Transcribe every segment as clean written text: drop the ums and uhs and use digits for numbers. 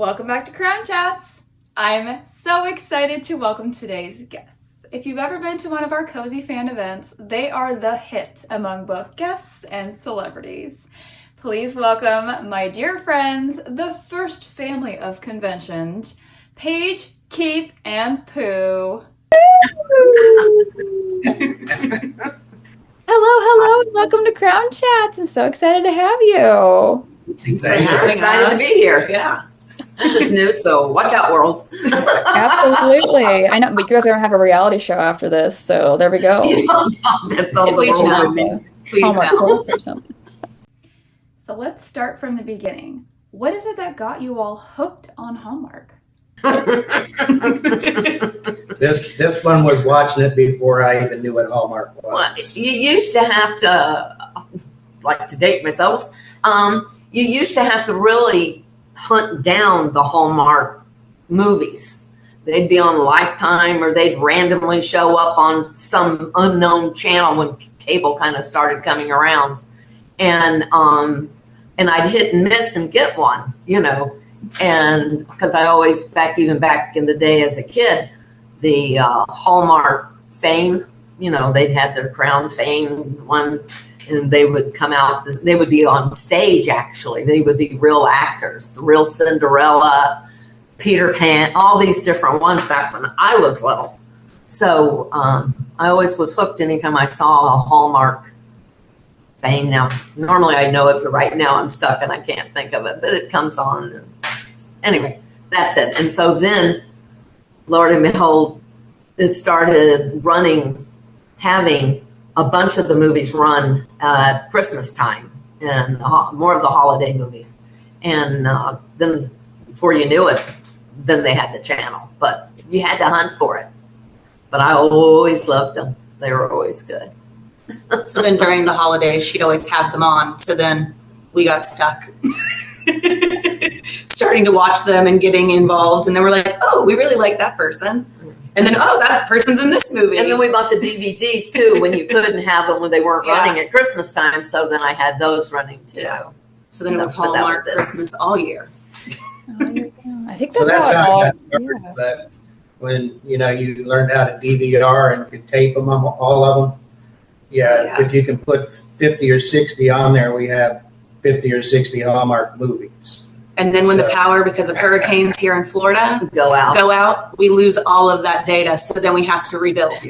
Welcome back to Crown Chats. I'm so excited to welcome today's guests. If you've ever been to one of our Cozy Fan events, they are the hit among both guests and celebrities. Please welcome my dear friends, the first family of conventions, Paige, Keith, and Pooh. Hello, and welcome to Crown Chats. I'm so excited to have you. Excited to be here. Yeah. This is new, so watch out, world. Absolutely. I know, but you guys are going to have a reality show after this, so there we go. That's all Please no. Or something. So let's start from the beginning. What is it that got you all hooked on Hallmark? This one was watching it before I even knew what Hallmark was. Well, you used to have to, like to date myself, you used to have to really hunt down the Hallmark movies. They'd be on Lifetime or they'd randomly show up on some unknown channel when cable kind of started coming around. And I'd hit and miss and get one, you know. And because I always, even back in the day as a kid, the Hallmark Fame, you know, they'd had their Crown Fame one, and they would come out, they would be on stage actually. They would be real actors, the real Cinderella, Peter Pan, all these different ones back when I was little. So I always was hooked anytime I saw a Hallmark Fame. Now, normally I know it, but right now I'm stuck and I can't think of it, but it comes on. And anyway, that's it. And so then, Lord and behold, it started having a bunch of the movies run at Christmas time and more of the holiday movies. And then before you knew it, then they had the channel. But you had to hunt for it. But I always loved them. They were always good. So then during the holidays, she'd always have them on. So then we got stuck. Starting to watch them and getting involved. And then we're like, oh, we really like that person. And then, oh, that person's in this movie. And then we bought the DVDs, too, when you couldn't have them when they weren't running at Christmas time. So then I had those running, too. Yeah. So then it was Hallmark Christmas all year. I think So that's how I got started. Yeah. But when, you know, you learned how to DVR and could tape them, all of them, if you can put 50 or 60 on there, we have 50 or 60 Hallmark movies. And then when the power, because of hurricanes here in Florida, go out, we lose all of that data. So then we have to rebuild.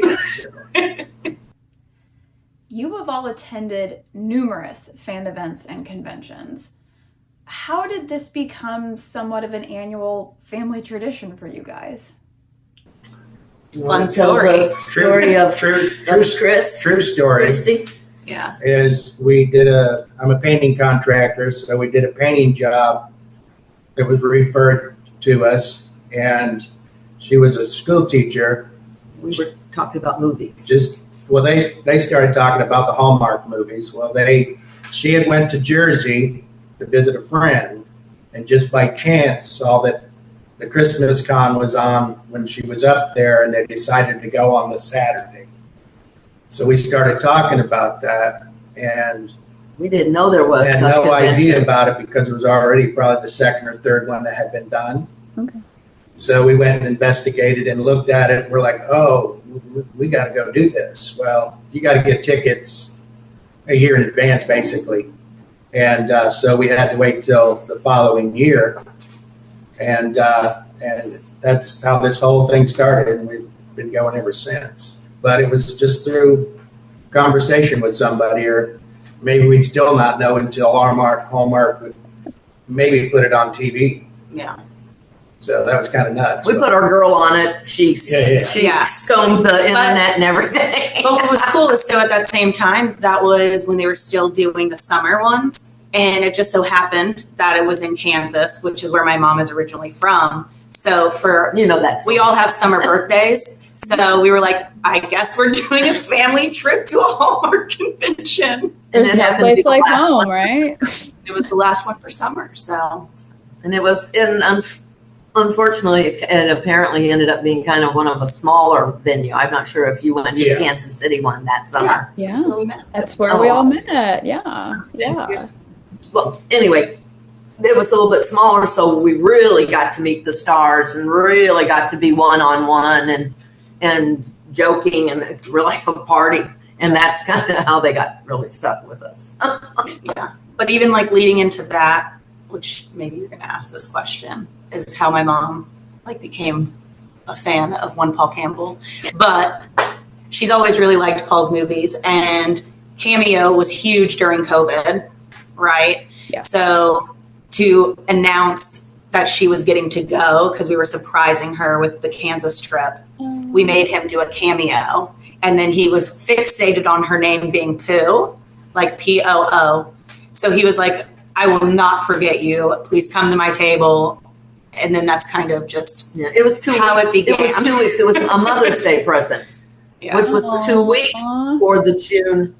You have all attended numerous fan events and conventions. How did this become somewhat of an annual family tradition for you guys? Fun story. True story. Christy. Yeah. Is I'm a painting contractor, so we did a painting job that was referred to us, and she was a school teacher. We were talking about movies. They started talking about the Hallmark movies. Well, she had went to Jersey to visit a friend, and just by chance saw that the Christmas con was on when she was up there, and they decided to go on the Saturday. So we started talking about that, and we didn't know there was. Had no idea about it because it was already probably the second or third one that had been done. Okay. So we went and investigated and looked at it. And we're like, oh, we got to go do this. Well, you got to get tickets a year in advance, basically. And so we had to wait till the following year. And that's how this whole thing started. And we've been going ever since. But it was just through conversation with somebody, or maybe we'd still not know until Hallmark would maybe put it on TV. Yeah. So that was kind of nuts. We put our girl on it. She combed the internet and everything. But what was cool is, so at that same time, that was when they were still doing the summer ones. And it just so happened that it was in Kansas, which is where my mom is originally from. So we all have summer birthdays. So we were like, I guess we're doing a family trip to a Hallmark convention. There's no place like home, right? It was the last one for summer, so. And it was, unfortunately, it apparently ended up being kind of one of a smaller venue. I'm not sure if you went to the Kansas City one that summer. Yeah. That's where we met. That's where we all met. Yeah. Well, anyway, it was a little bit smaller, so we really got to meet the stars and really got to be one-on-one and joking and really a party. And that's kind of how they got really stuck with us. Yeah. But even like leading into that, which maybe you're going to ask this question, is how my mom like became a fan of one Paul Campbell. But she's always really liked Paul's movies, and Cameo was huge during COVID, right? Yeah. So to announce that she was getting to go, because we were surprising her with the Kansas trip, we made him do a cameo. And then he was fixated on her name being Poo, like P-O-O. So he was like, I will not forget you. Please come to my table. And then that's kind of just it was 2 how weeks. it began. It was 2 weeks. It was a Mother's Day present, which was 2 weeks for the June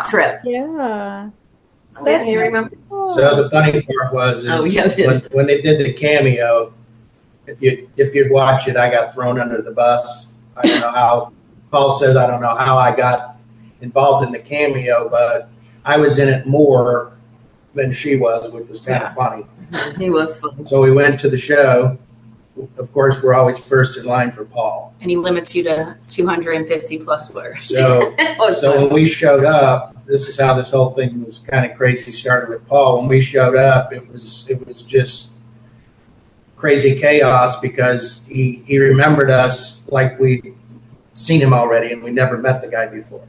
trip. Yeah. Yeah, you remember? So the funny part was when they did the cameo, if you'd watch it, I got thrown under the bus. I don't know how. Paul says I don't know how I got involved in the cameo, but I was in it more than she was, which was kind of funny. He was funny. So we went to the show. Of course, we're always first in line for Paul. And he limits you to 250 plus words. So when we showed up, this is how this whole thing was kind of crazy started with Paul. When we showed up, it was just crazy chaos because he remembered us like we'd seen him already and we never met the guy before,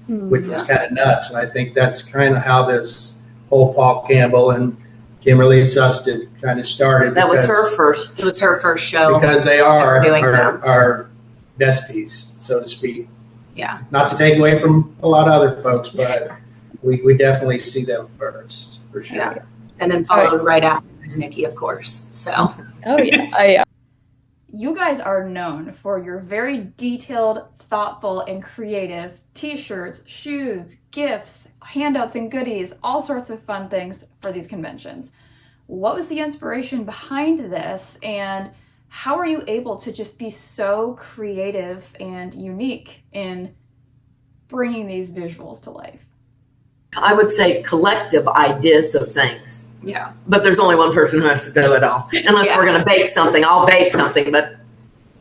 which was kind of nuts. And I think that's kind of how this whole Paul Campbell and Kimberly Susted kind of started. That was her first. It was her first show. Because they are our besties, so to speak. Yeah. Not to take away from a lot of other folks, but we definitely see them first, for sure. Yeah. And then followed right after is Nikki, of course. So. Oh, yeah. You guys are known for your very detailed, thoughtful, and creative t-shirts, shoes, gifts, handouts, and goodies, all sorts of fun things for these conventions. What was the inspiration behind this, and how are you able to just be so creative and unique in bringing these visuals to life? I would say collective ideas of things. Yeah. But there's only one person who has to do it all. Unless we're going to bake something, I'll bake something. But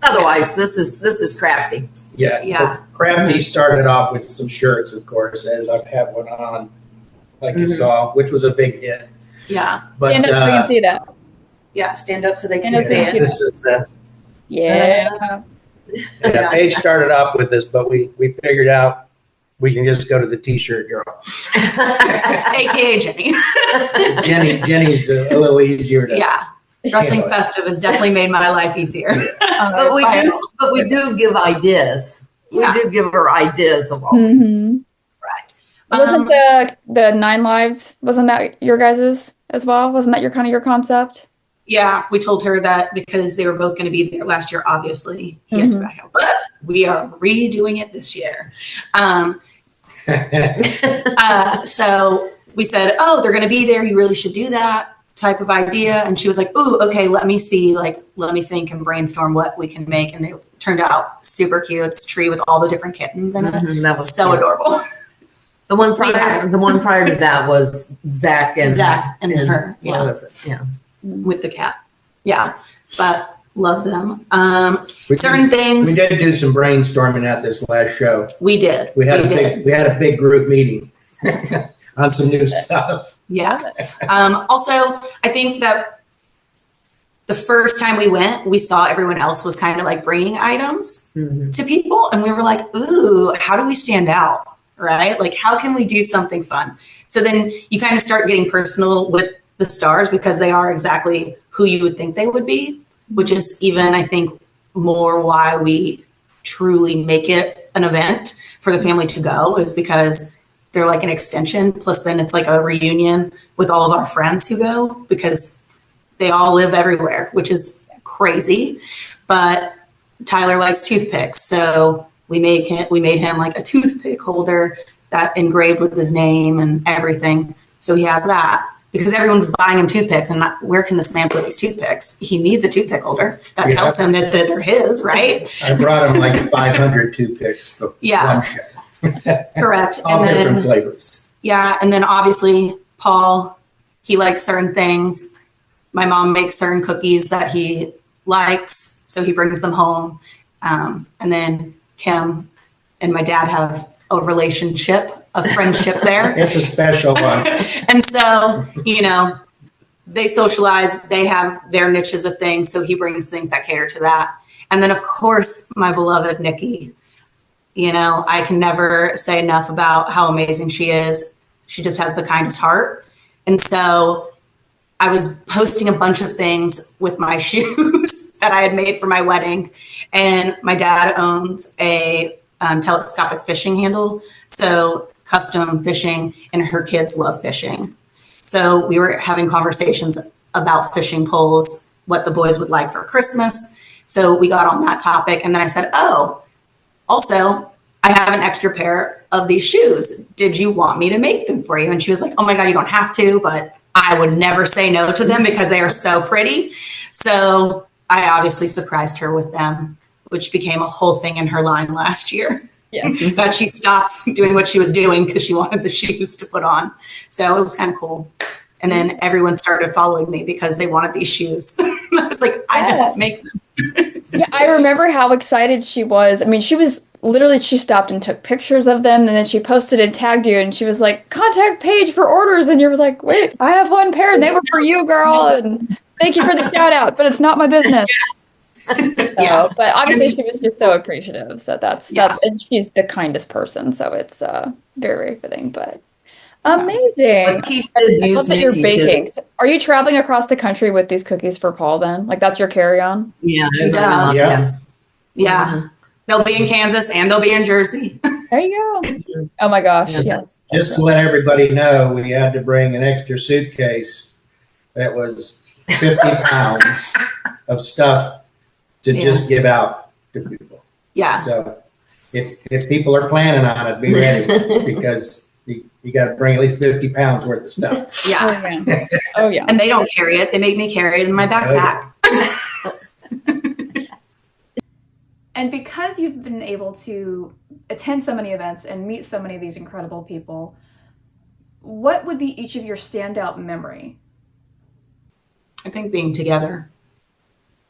otherwise, this is crafty. Yeah. Yeah. Crafty started off with some shirts, of course, as I've had one on, like you saw, which was a big hit. Yeah. But Stand up so you can see that. Yeah. Stand up so they can Stand up so see you it. can This is the Yeah. Paige started off with this, but we figured out we can just go to the t-shirt girl. AKA Jenny. Jenny's a little easier to. Yeah. Dressing festive has definitely made my life easier. But we do give ideas. Yeah. We do give her ideas of all. Mm-hmm. Right. Wasn't the 9 Lives, wasn't that your guys's as well? Wasn't that your concept? Yeah, we told her that because they were both going to be there last year, obviously. He had to back out. But we are redoing it this year. So we said, oh, they're going to be there. You really should do that type of idea. And she was like, ooh, okay, let me think and brainstorm what we can make. And it turned out super cute. It's a tree with all the different kittens in it. That was so cute. Adorable. The one prior to that was Zach and her. Yeah. What was it? Yeah. With the cat. Yeah. But love them. Things. We did do some brainstorming at this last show. We did. We had a big group meeting on some new stuff. Yeah. Also, I think that the first time we went, we saw everyone else was kind of like bringing items to people. And we were like, ooh, how do we stand out? Right? Like, how can we do something fun? So then you kind of start getting personal with the stars because they are exactly who you would think they would be, which is even, I think, more why we truly make it an event for the family to go, is because they're like an extension. Plus then it's like a reunion with all of our friends who go because they all live everywhere, which is crazy. But Tyler likes toothpicks. So we made him like a toothpick holder that engraved with his name and everything. So he has that. Because everyone was buying him toothpicks, and where can this man put these toothpicks? He needs a toothpick holder that tells him that they're his, right? I brought him like 500 toothpicks to one show. Correct. All different flavors. Yeah, and then obviously Paul, he likes certain things. My mom makes certain cookies that he likes, so he brings them home. And then Kim and my dad have a relationship, a friendship there. It's a special one. And so, they socialize, they have their niches of things, so he brings things that cater to that. And then, of course, my beloved Nikki. I can never say enough about how amazing she is. She just has the kindest heart. And so I was posting a bunch of things with my shoes that I had made for my wedding. And my dad owns a telescopic fishing handle, so custom fishing, and her kids love fishing. So we were having conversations about fishing poles, what the boys would like for Christmas. So we got on that topic. And then I said, oh, also, I have an extra pair of these shoes. Did you want me to make them for you? And she was like, oh my God, you don't have to, but I would never say no to them because they are so pretty. So I obviously surprised her with them, which became a whole thing in her line last year. Yeah. That she stopped doing what she was doing because she wanted the shoes to put on. So it was kind of cool. And then everyone started following me because they wanted these shoes. I was like, I don't make them. Yeah, I remember how excited she was. I mean, she stopped and took pictures of them, and then she posted and tagged you, and she was like, contact Paige for orders. And you were like, wait, I have one pair, and they were for you, girl. And thank you for the shout out, but it's not my business. Yeah. But obviously she was just so appreciative. So that's and she's the kindest person. So it's very, very fitting, but amazing. I love that you're baking. Too. Are you traveling across the country with these cookies for Paul then? Like that's your carry-on? Yeah, she does. Yeah. Yeah. They'll be in Kansas and they'll be in Jersey. There you go. Oh my gosh. Yes. Just to let everybody know, we had to bring an extra suitcase that was 50 pounds of stuff to just give out to people. Yeah. So if people are planning on it, be ready because you got to bring at least 50 pounds worth of stuff. Yeah. Oh yeah. And they don't carry it. They make me carry it in my backpack. And because you've been able to attend so many events and meet so many of these incredible people, what would be each of your standout memory? I think being together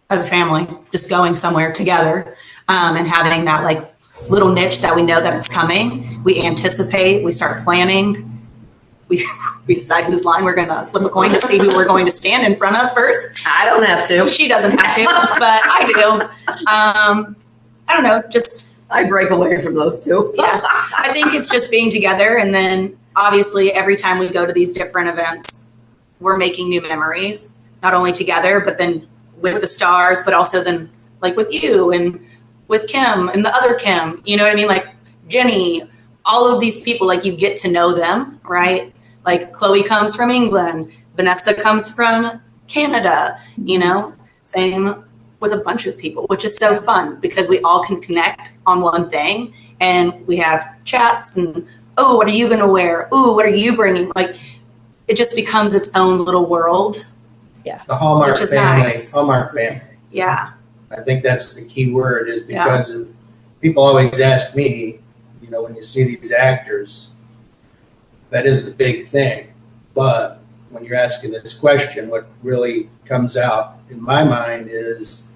as a family, just going somewhere together and having that like little niche that we know that it's coming. We anticipate, we start planning. We decide whose line we're going to flip a coin to see who we're going to stand in front of first. I don't have to. She doesn't have to, but I do. I don't know, just... I break away from those two. Yeah, I think it's just being together. And then obviously every time we go to these different events, we're making new memories, not only together, but then with the stars, but also then like with you and with Kim and the other Kim, you know what I mean? Like Jenny, all of these people, like you get to know them, right? Like Chloe comes from England, Vanessa comes from Canada, you know, same with a bunch of people, which is so fun because we all can connect on one thing and we have chats and, oh, what are you going to wear? Ooh, what are you bringing? Like it just becomes its own little world. Yeah. The Hallmark Which is family. nice. Hallmark family. Yeah. I think that's the key word is because of, people always ask me, you know, when you see these actors, that is the big thing. But when you're asking this question, what really comes out in my mind is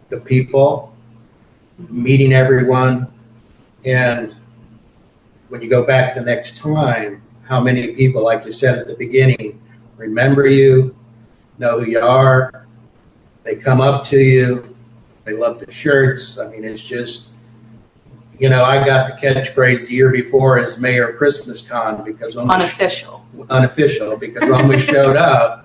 the people, meeting everyone, and when you go back the next time, how many people, like you said at the beginning, remember you, know who you are, they come up to you, they love the shirts. I mean, it's just, you know, I got the catchphrase the year before as Mayor of Christmas Con because Unofficial, because when we showed up,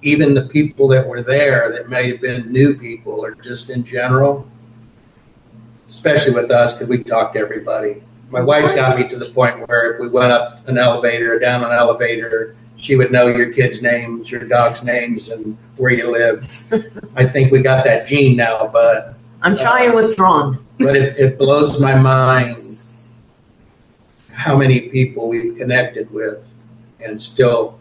even the people that were there that may have been new people or just in general, especially with us because we talked to everybody. My wife got me to the point where if we went up an elevator or down an elevator, she would know your kids' names, your dogs' names, and where you live. I think we got that gene now, but I'm shy and withdrawn. But it blows my mind how many people we've connected with and still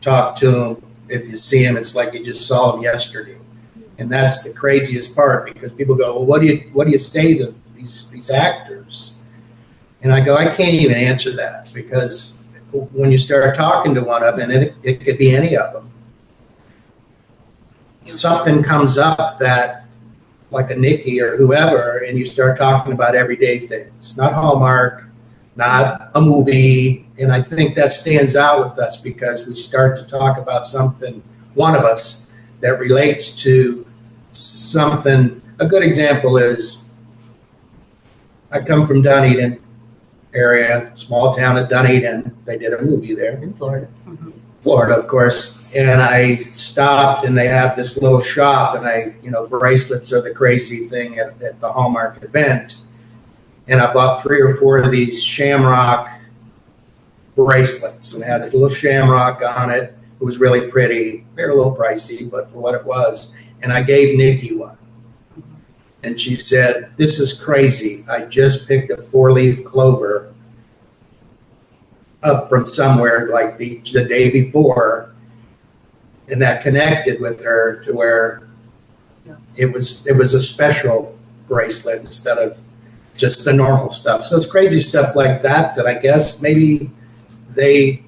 talk to them. If you see them, it's like you just saw them yesterday. And that's the craziest part because people go, well, what do you say to these actors? And I go, I can't even answer that because when you start talking to one of them, and it could be any of them, something comes up that, like a Nikki or whoever, and you start talking about everyday things, not Hallmark, not a movie. And I think that stands out with us because we start to talk about something, one of us, that relates to something. A good example is, I come from Dunedin area, small town of Dunedin. They did a movie there. In Florida. Florida, of course. And I stopped, and they have this little shop, and bracelets are the crazy thing at the Hallmark event. And I bought 3 or 4 of these shamrock bracelets, and it had a little shamrock on it. It was really pretty. They're a little pricey, but for what it was. And I gave Nikki one. And she said, "This is crazy. I just picked a 4-leaf clover up from somewhere like the day before." And that connected with her to where it was a special bracelet instead of just the normal stuff. So it's crazy stuff like that I guess maybe they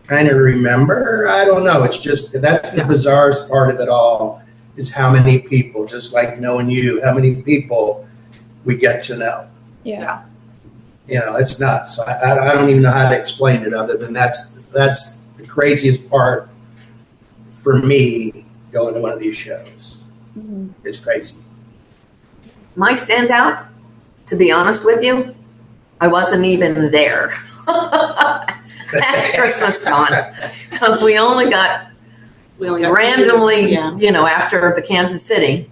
kind of remember. I don't know. It's just, that's the bizarrest part of it all, is how many people, just like knowing you, how many people we get to know. Yeah. It's nuts. I don't even know how to explain it other than that's the craziest part for me going to one of these shows. Mm-hmm. It's crazy. My standout, to be honest with you, I wasn't even there at Christmas con, because we only got randomly, after the Kansas City,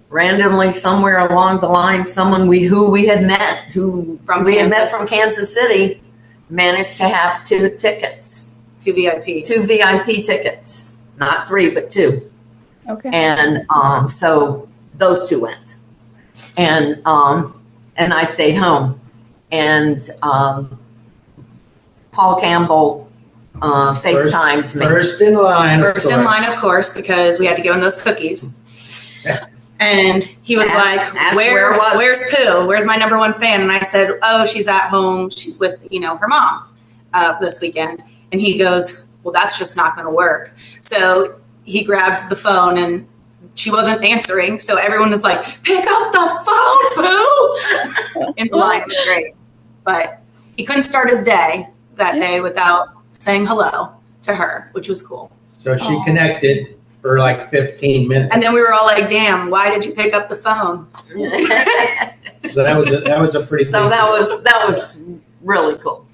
randomly somewhere along the line, someone who we had met from Kansas City managed to have 2 tickets. 2 VIPs. 2 VIP tickets. Not 3, but 2. Okay. And so those 2 went. And I stayed home. And Paul Campbell FaceTimed me. First in line, of course, because we had to give him those cookies. And he was where's Pooh? Where's my number 1 fan? And I said, oh, she's at home. She's with, her mom this weekend. And he goes, well, that's just not going to work. So he grabbed the phone, and she wasn't answering. So everyone was like, pick up the phone, Pooh! In the line. It was great. But he couldn't start his day that day without saying hello to her, which was cool. So she connected for like 15 minutes. And then we were all like, damn, why did you pick up the phone? So that was a pretty. So that was really cool.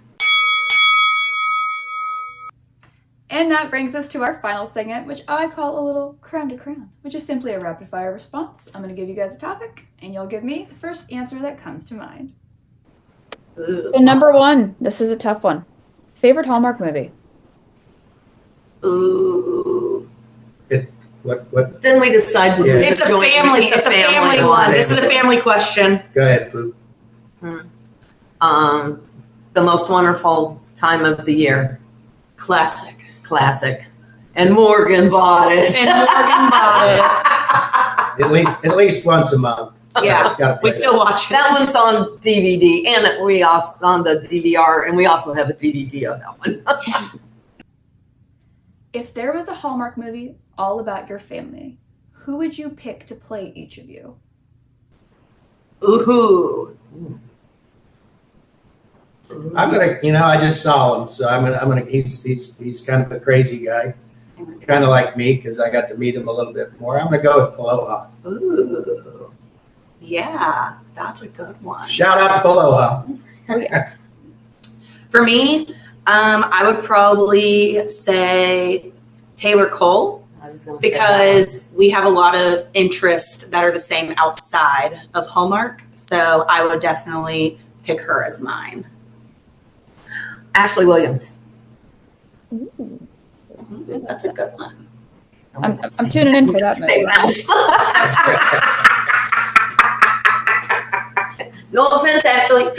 And that brings us to our final segment, which I call a little crown to crown, which is simply a rapid fire response. I'm going to give you guys a topic, and you'll give me the first answer that comes to mind. Ooh. So number 1, this is a tough one. Favorite Hallmark movie? Ooh. What? Then we decide to do It's a family. It's a family one. This is a family question. Go ahead, Pooh. The Most Wonderful Time of the Year. Classic. And Morgan bought it. At least once a month. Yeah, we still watch it. That one's on DVD, and we also on the DVR, and we also have a DVD of that one. If there was a Hallmark movie all about your family, who would you pick to play each of you? Ooh. I'm gonna, I just saw him, so I'm gonna. He's kind of a crazy guy, kind of like me, because I got to meet him a little bit more. I'm gonna go with Aloha. Ooh. Yeah, that's a good one. Shout out to Aloha. For me, I would probably say Taylor Cole, because we have a lot of interests that are the same outside of Hallmark. So I would definitely pick her as mine. Ashley Williams. Ooh. That's a good one. I'm tuning in for that movie. No offense, Ashley.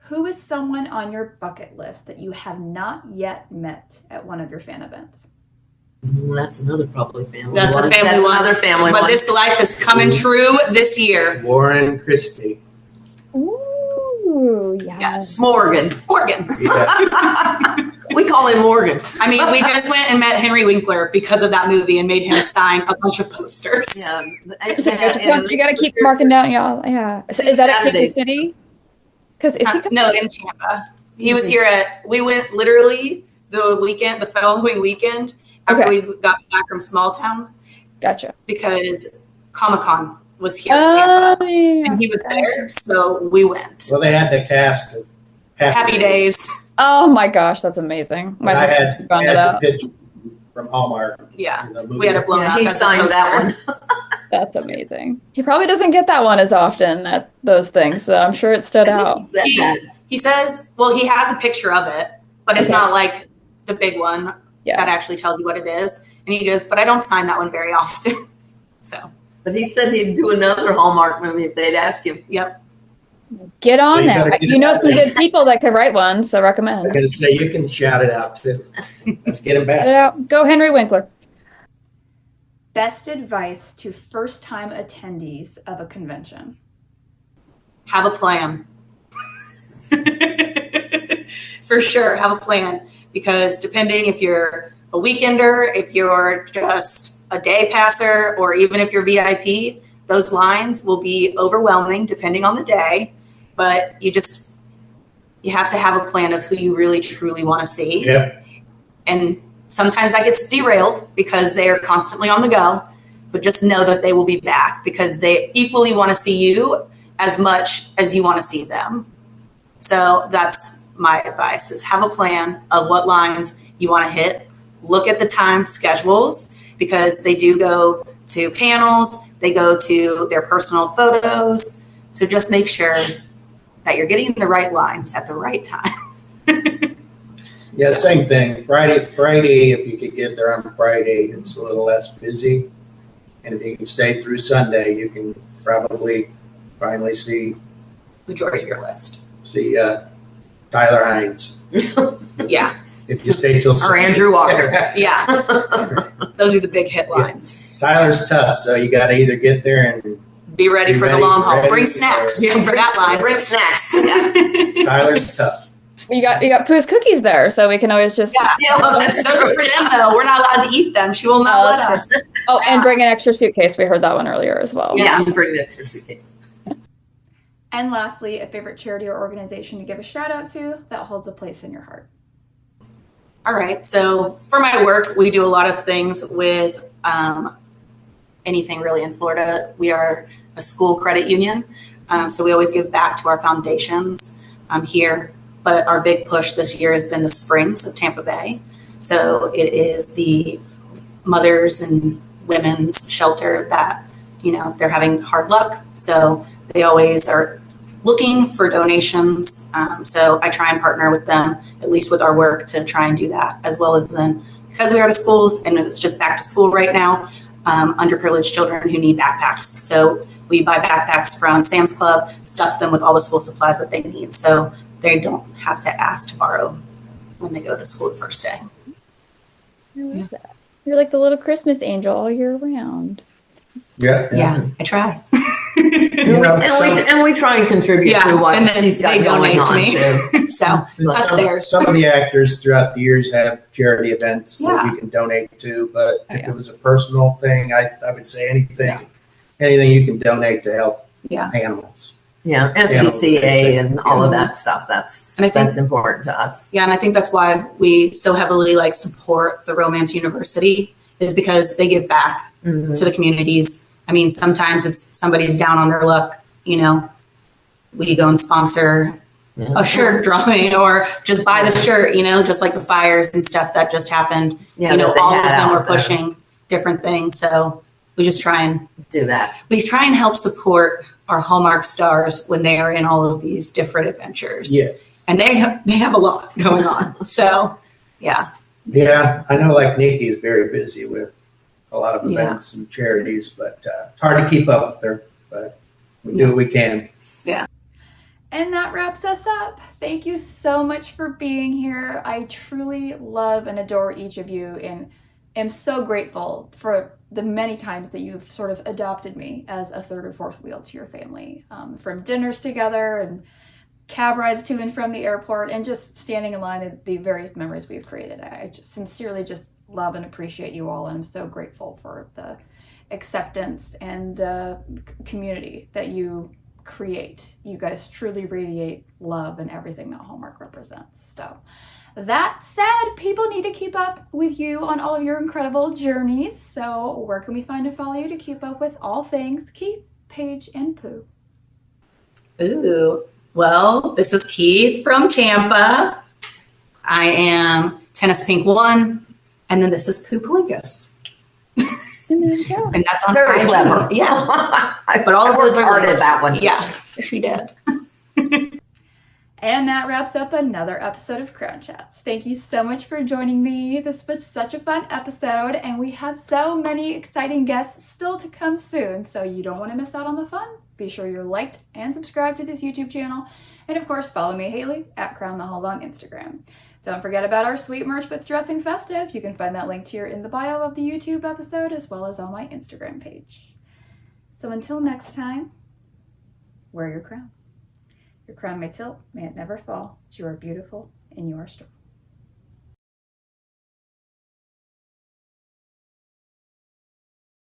Who is someone on your bucket list that you have not yet met at one of your fan events? That's another probably family That's one. a family That's one. another family but one. This life is coming true this year. Warren Christie. Ooh, yes. Morgan. Yeah. We call him Morgan. I mean, we just went and met Henry Winkler because of that movie and made him sign a bunch of posters. Yeah. You got to keep marking down, y'all. Yeah. Is that at Kansas City? Because is he coming? No, in Tampa. He was here we went literally the following weekend after we got back from small town. Gotcha. Because Comic-Con was here in Tampa. Yeah. And he was there, so we went. Well, they had the cast of Happy Days. Oh my gosh, that's amazing. I had the picture from Hallmark. Yeah. In the movie. We had it blown up. He signed that one. That's amazing. He probably doesn't get that one as often at those things, so I'm sure it stood out. He says, well, he has a picture of it, but it's not like the big one that actually tells you what it is. And he goes, but I don't sign that one very often. So. But he said he'd do another Hallmark movie if they'd ask him. Yep. Get on that. You know some good people that could write one, so recommend. I'm going to say you can shout it out too. Let's get him back. Get it out. Go Henry Winkler. Best advice to first-time attendees of a convention. Have a plan. For sure, have a plan. Because depending if you're a weekender, if you're just a day passer, or even if you're VIP, those lines will be overwhelming depending on the day. But you have to have a plan of who you really truly want to see. Yep. And sometimes that gets derailed because they are constantly on the go, but just know that they will be back because they equally want to see you as much as you want to see them. So that's my advice, is have a plan of what lines you want to hit. Look at the time schedules because they do go to panels, they go to their personal photos. So just make sure that you're getting the right lines at the right time. Yeah, same thing. Friday, if you could get there on Friday, it's a little less busy. And if you can stay through Sunday, you can probably finally see Majority of your list. Tyler Hines. Yeah. If you stay till Or Sunday. Andrew Walker. Yeah. Those are the big hit lines. Tyler's tough, so you got to either get there and Be ready for the long haul. ready, Bring snacks Yeah, for that line. bring snacks. Yeah. Tyler's tough. You got Pooh's cookies there, so we can always just Well, that's Those are for them, though. We're not allowed to eat them. She will not let us. Oh, and bring an extra suitcase. We heard that one earlier as well. Yeah, bring the extra suitcase. And lastly, a favorite charity or organization to give a shout out to that holds a place in your heart. All right. So for my work, we do a lot of things with anything really in Florida. We are a school credit union. So we always give back to our foundations here. But our big push this year has been the Springs of Tampa Bay. So it is the mothers and women's shelter that, they're having hard luck. So they always are looking for donations. So I try and partner with them, at least with our work, to try and do that, as well as then, because we are the schools and it's just back to school right now, underprivileged children who need backpacks. So we buy backpacks from Sam's Club, stuff them with all the school supplies that they need. So they don't have to ask to borrow when they go to school the first day. I love that. You're like the little Christmas angel all year round. Yeah, I try. And we try and contribute to what and then she's got they going donate to on me. too. So that's theirs. Some of the actors throughout the years have charity events that Yeah. you can donate to, but if it was a personal thing, I would say anything you can donate to help animals. Yeah, SPCA and all of that stuff. That's important to us. Yeah, and I think that's why we so heavily support the Romance University, is because they give back to the communities. I mean, sometimes it's somebody's down on their luck, we go and sponsor a shirt drawing or just buy the shirt, just like the fires and stuff that just happened. Yeah, all of them were pushing different things. So we just try and do that. We try and help support our Hallmark stars when they are in all of these different adventures. Yeah. And they have a lot going on. So, yeah. Yeah, I know Nikki is very busy with a lot of events and charities, but it's hard to keep up with her, but we do what we can. Yeah. And that wraps us up. Thank you so much for being here. I truly love and adore each of you and am so grateful for the many times that you've sort of adopted me as a third or fourth wheel to your family, from dinners together and cab rides to and from the airport, and just standing in line at the various memories we've created. I just sincerely just love and appreciate you all, and I'm so grateful for the acceptance and community that you create. You guys truly radiate love and everything that Hallmark represents. So that said, people need to keep up with you on all of your incredible journeys. So where can we find and follow you to keep up with all things Keith, Paige, and Pooh? Ooh, well, this is Keith from Tampa. I am Tennis Pink 1, and then this is Poo Palinkas. And that's on Very IG. clever. Yeah. But all of those are started that one. Yeah, she did. And that wraps up another episode of Crown Chats. Thank you so much for joining me. This was such a fun episode, and we have so many exciting guests still to come soon, so you don't want to miss out on the fun. Be sure you're liked and subscribed to this YouTube channel, and of course, follow me, Haley, at Crown the Halls on Instagram. Don't forget about our sweet merch with Dressing Festive. You can find that linked here in the bio of the YouTube episode, as well as on my Instagram page. So until next time, wear your crown. Your crown may tilt, may it never fall, but you are beautiful and you are strong.